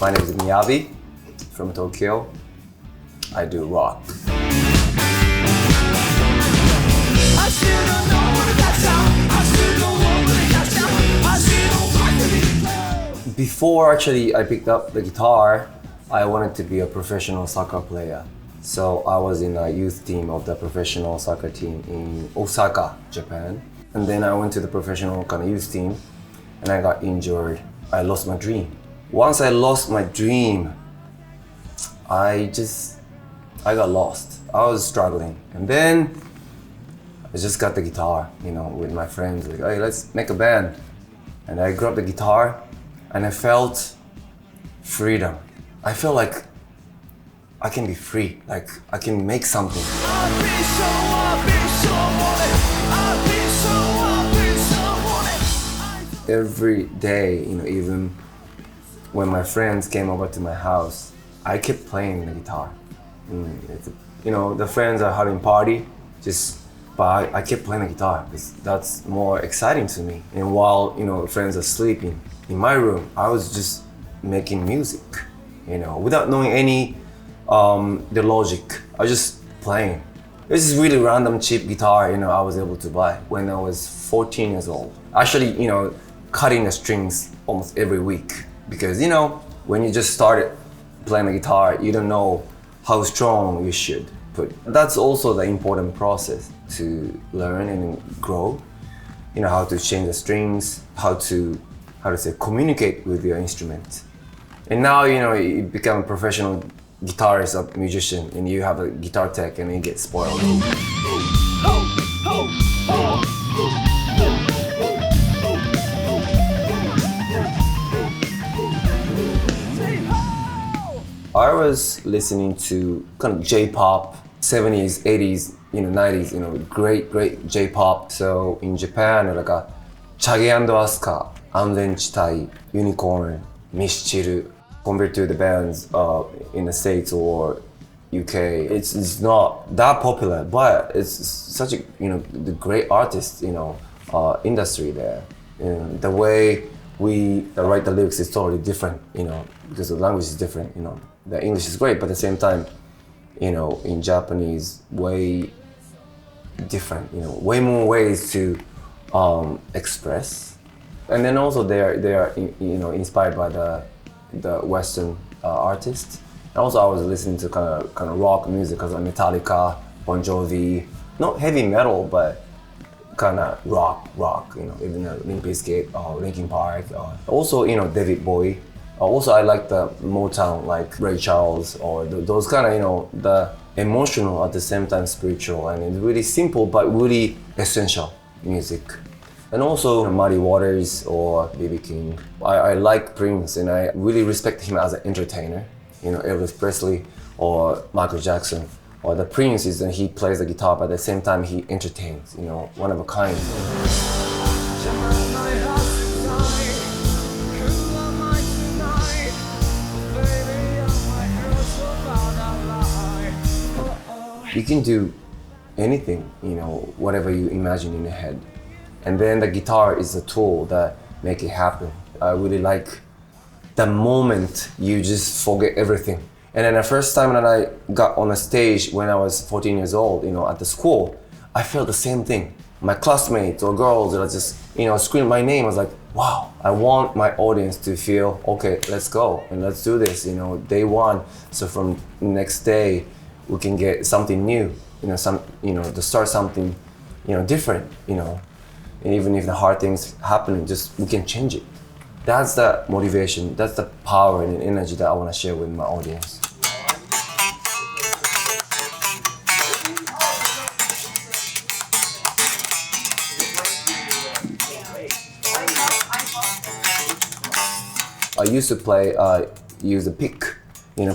My name is Miyavi from Tokyo. I do rock. Before actually I picked up the guitar, I wanted to be a professional soccer player. So I was in a youth team of the professional soccer team in Osaka, Japan. And then I went to the professional kind of youth team and I got injured. I lost my dream. Once I lost my dream, I got lost. I was struggling. And then I just got the guitar, with my friends, like, hey, let's make a band. And I grabbed the guitar and I felt freedom. I felt like I can be free, like I can make something. Every day, even when my friends came over to my house, I kept playing the guitar. The friends are having party, but I kept playing the guitar because that's more exciting to me. And while friends are sleeping in my room, I was just making music, without knowing any the logic. I was just playing. This is really random cheap guitar, I was able to buy when I was 14 years old. Actually, cutting the strings almost every week because when you just started playing the guitar, you don't know how strong you should put. That's also the important process to learn and grow. How to change the strings, how to communicate with your instrument. And now you become a professional guitarist or musician and you have a guitar tech and you get spoiled. I was listening to kind of j-pop, 70s, 80s, 90s, great j-pop. So in Japan, like a Chage and Asuka, Anzen Chitai, Unicorn, Mischiru. Compared to the bands in the States or UK, it's not that popular, but it's such a the great artist industry there. The way we write the lyrics is totally different, because the language is different. The English is great, but at the same time, in Japanese, way different. Way more ways to express, and then also they are inspired by the Western artists. And also I was listening to kind of rock music, because of Metallica, Bon Jovi, not heavy metal, but kind of rock, even Limp Bizkit, Linkin Park. Also, David Bowie. Also, I like the Motown, like Ray Charles, or those kind of, the emotional at the same time spiritual, and it's really simple but really essential music. And also Muddy Waters or B.B. King. I like Prince and I really respect him as an entertainer. Elvis Presley or Michael Jackson. Or the Prince is that he plays the guitar, but at the same time he entertains, one of a kind. You can do anything, whatever you imagine in your head. And then the guitar is a tool that make it happen. I really like the moment you just forget everything. And then the first time that I got on a stage when I was 14 years old, at the school, I felt the same thing. My classmates or girls that just, screamed my name. I was like, wow, I want my audience to feel, okay, let's go and let's do this, day one. So from next day, we can get something new, to start something, different, And even if the hard things happen, we can change it. That's the motivation, that's the power and energy that I want to share with my audience. I used to play, use a pick,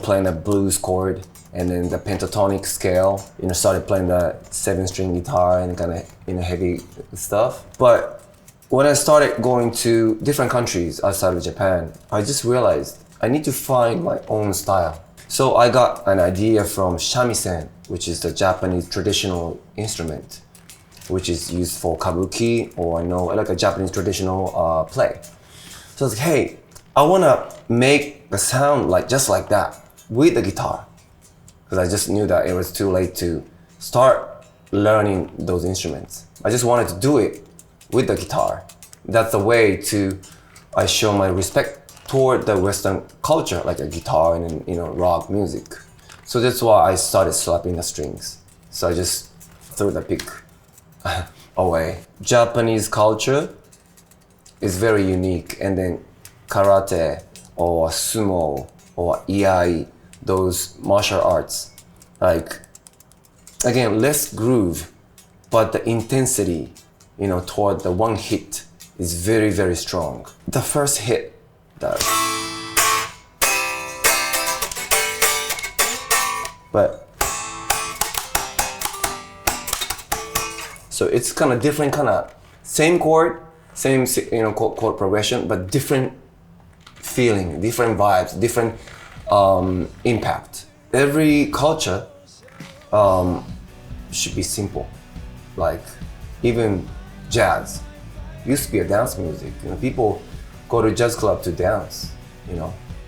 playing the blues chord, and then the pentatonic scale, started playing the 7-string guitar and kind of, heavy stuff. But when I started going to different countries outside of Japan, I just realized I need to find my own style. So I got an idea from shamisen, which is the Japanese traditional instrument, which is used for kabuki or like a Japanese traditional play. So I was like, hey, I wanna make a sound like just like that with the guitar, because I just knew that it was too late to start learning those instruments. I just wanted to do it with the guitar. That's the way to I show my respect toward the Western culture, like a guitar and rock music. So that's why I started slapping the strings. So I just threw the pick away. Japanese culture is very unique, and then karate or sumo or iai, those martial arts, like again less groove, but the intensity, toward the one hit is very, very strong. The first hit, but so it's kind of different, kind of same chord, same chord progression, but different feeling, different vibes, different impact. Every culture should be simple. Like even jazz used to be a dance music. People go to jazz club to dance,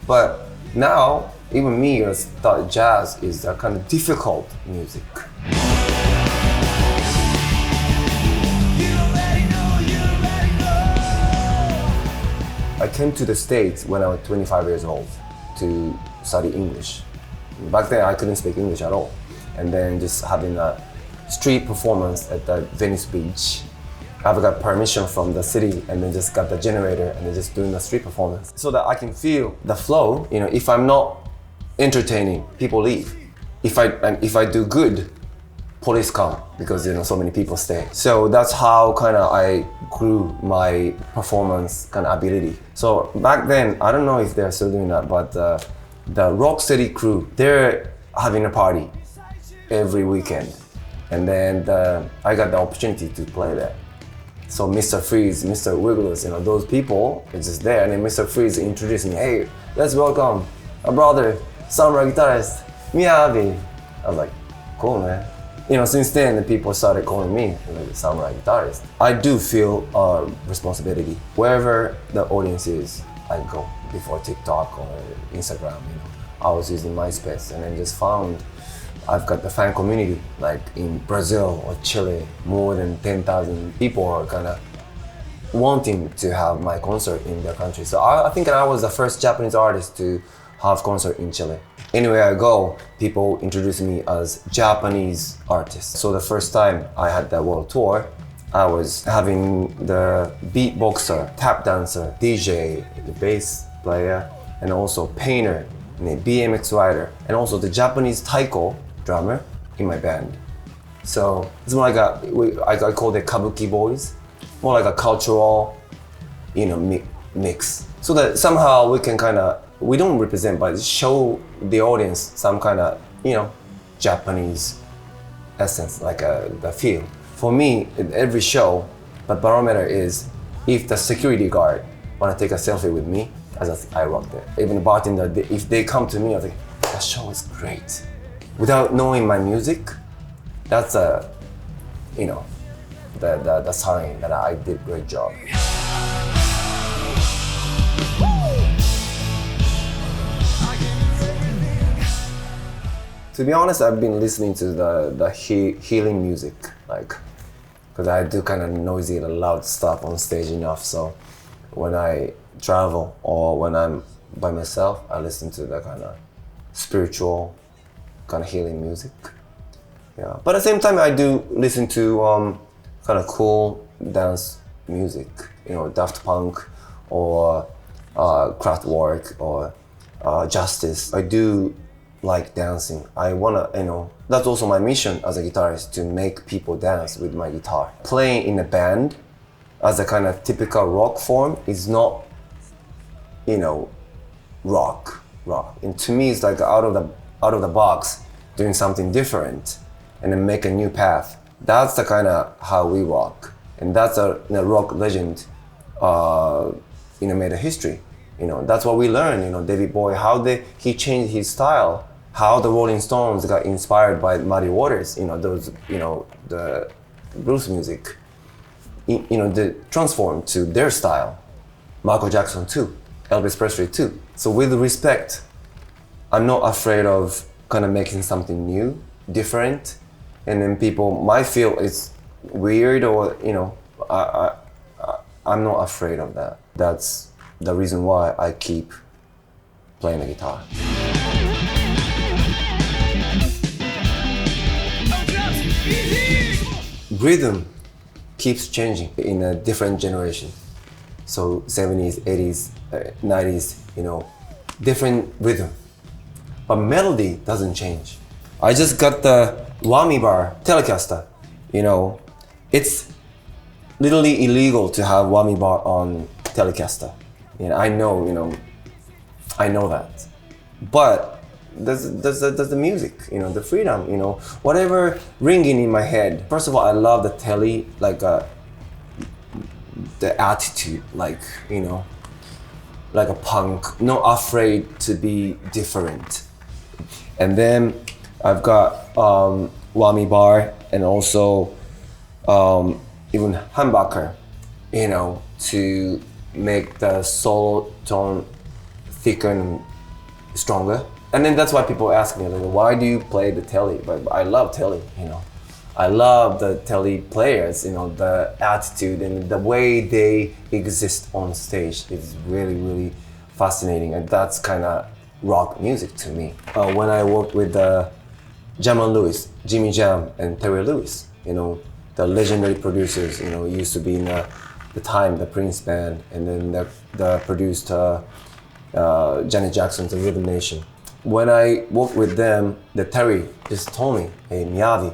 But now, even me, I thought jazz is a kind of difficult music. I came to the States when I was 25 years old to study English. Back then, I couldn't speak English at all. And then just having a street performance at the Venice Beach. I've got permission from the city and then just got the generator and then just doing the street performance. So that I can feel the flow, if I'm not entertaining, people leave. If I do good, police come because so many people stay. So that's how kind of I grew my performance kind of ability. So back then, I don't know if they're still doing that, but the Rock City crew, they're having a party every weekend. And then I got the opportunity to play there. So Mr. Freeze, Mr. Wigglers, those people are just there. And then Mr. Freeze introduced me, hey, let's welcome a brother, samurai guitarist, Miyavi. I was like, cool, man. Since then, the people started calling me the samurai guitarist. I do feel responsibility. Wherever the audience is, I go. Before TikTok or Instagram, I was using MySpace and then just found I've got the fan community, like in Brazil or Chile, more than 10,000 people are kind of wanting to have my concert in their country. So I think I was the first Japanese artist to have concert in Chile. Anywhere I go, people introduce me as Japanese artist. So the first time I had that world tour, I was having the beatboxer, tap dancer, DJ, the bass player, and also painter, and a BMX rider, and also the Japanese taiko drummer in my band. So it's more like I call it kabuki boys, more like a cultural, mix. So that somehow we can we don't represent, but show the audience some kind of, Japanese essence, like the feel. For me, in every show, the barometer is if the security guard want to take a selfie with me, I rock there. Even the bartender, if they come to me, I think that show is great. Without knowing my music, that's the sign that I did a great job. To be honest, I've been listening to the healing music, because I do kind of noisy and loud stuff on stage enough. So when I travel or when I'm by myself, I listen to the kind of spiritual, kind of healing music. Yeah, but at the same time, I do listen to kind of cool dance music, Daft Punk or Kraftwerk or Justice. I do like dancing. I wanna, that's also my mission as a guitarist, to make people dance with my guitar. Playing in a band as a kind of typical rock form is not, rock. And to me, it's like out of the box, doing something different, and then make a new path. That's the kind of how we rock, and that's a rock legend, made a history. That's what we learned. David Bowie, how he changed his style, how the Rolling Stones got inspired by Muddy Waters. The blues music, they transformed to their style. Michael Jackson too. Elvis Presley too. So with respect, I'm not afraid of kind of making something new, different, and then people might feel it's weird or, you know, I'm not afraid of that. That's the reason why I keep playing the guitar. Rhythm keeps changing in a different generation. So 70s, 80s, 90s, you know, different rhythm. But melody doesn't change. I just got the whammy bar Telecaster, you know. It's literally illegal to have whammy bar on Telecaster. You know, I know that. But there's the music, you know, the freedom, you know, whatever ringing in my head. First of all, I love the Tele, like the attitude, like, you know, like a punk, not afraid to be different. And then I've got whammy bar and also even humbucker, you know, to make the solo tone thicker and stronger. And then that's why people ask me, like, why do you play the Tele? But I love Tele, you know. I love the Tele players, you know, the attitude and the way they exist on stage is really, really fascinating. And that's kind of rock music to me. When I worked with Jam and Lewis, Jimmy Jam and Terry Lewis, you know, the legendary producers, you know, used to be in the time, the Prince band, and then the produced Janet Jackson's The Rhythm Nation. When I worked with them, the Terry just told me, hey, Miyavi,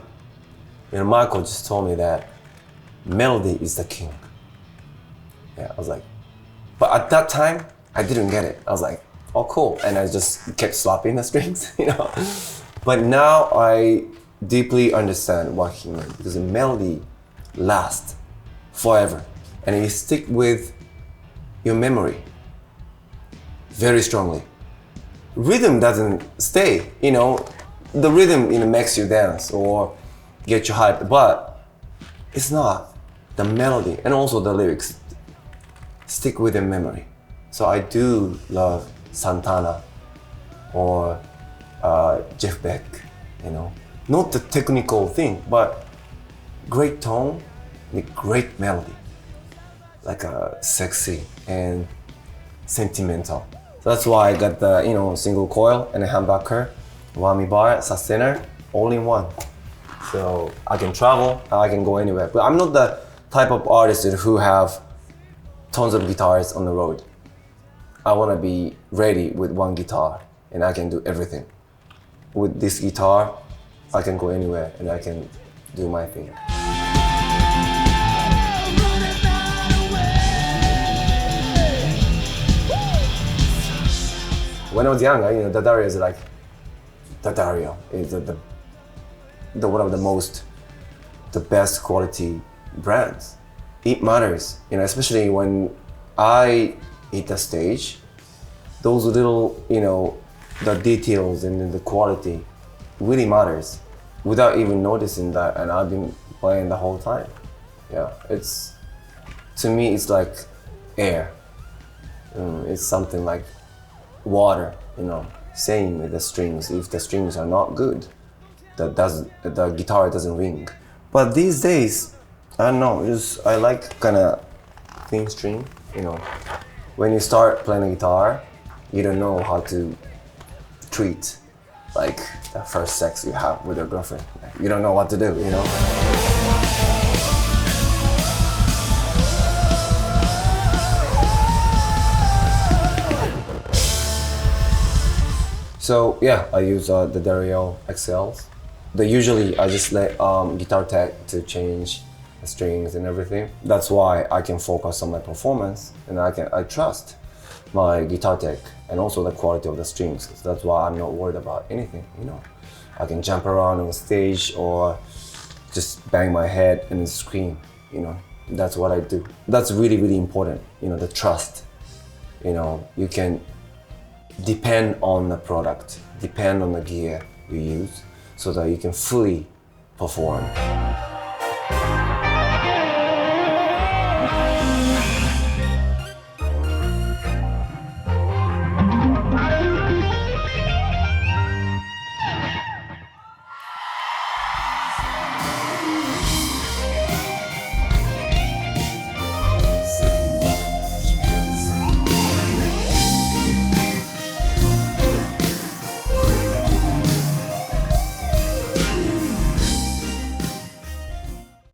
you know, Michael just told me that melody is the king. Yeah, I was like, but at that time, I didn't get it. I was like, oh, cool. And I just kept slapping the strings, you know. But now I deeply understand what he meant, because the melody lasts forever. And you stick with your memory very strongly. Rhythm doesn't stay, you know. The rhythm, you know, makes you dance or get you hyped, but it's not. The melody and also the lyrics stick with your memory. So I do love Santana or Jeff Beck, you know. Not the technical thing, but great tone with great melody. Like sexy and sentimental. So that's why I got the, you know, single coil and a humbucker, whammy bar, sustainer, all in one. So I can travel, I can go anywhere. But I'm not the type of artist who have tons of guitars on the road. I want to be ready with one guitar and I can do everything. With this guitar, I can go anywhere and I can do my thing. When I was younger, you know, D'Addario is like, D'Addario is the one of the best quality brands. It matters, you know, especially when I hit the stage, those little, you know, the details and the quality really matters without even noticing that, and I've been playing the whole time. Yeah, to me, it's like air. It's something like water, you know, same with the strings. If the strings are not good, the guitar doesn't ring. But these days, I don't know, I like kind of thin string, you know. When you start playing a guitar, you don't know how to treat like the first sex you have with your girlfriend. You don't know what to do, you know. So yeah, I use the Dario XLs. Usually I just let guitar tech to change the strings and everything. That's why I can focus on my performance, and I trust my guitar tech and also the quality of the strings. So that's why I'm not worried about anything, you know. I can jump around on stage or just bang my head and scream, you know. That's what I do. That's really, really important, you know, the trust. You know, you can depend on the product, depend on the gear you use, so that you can fully perform.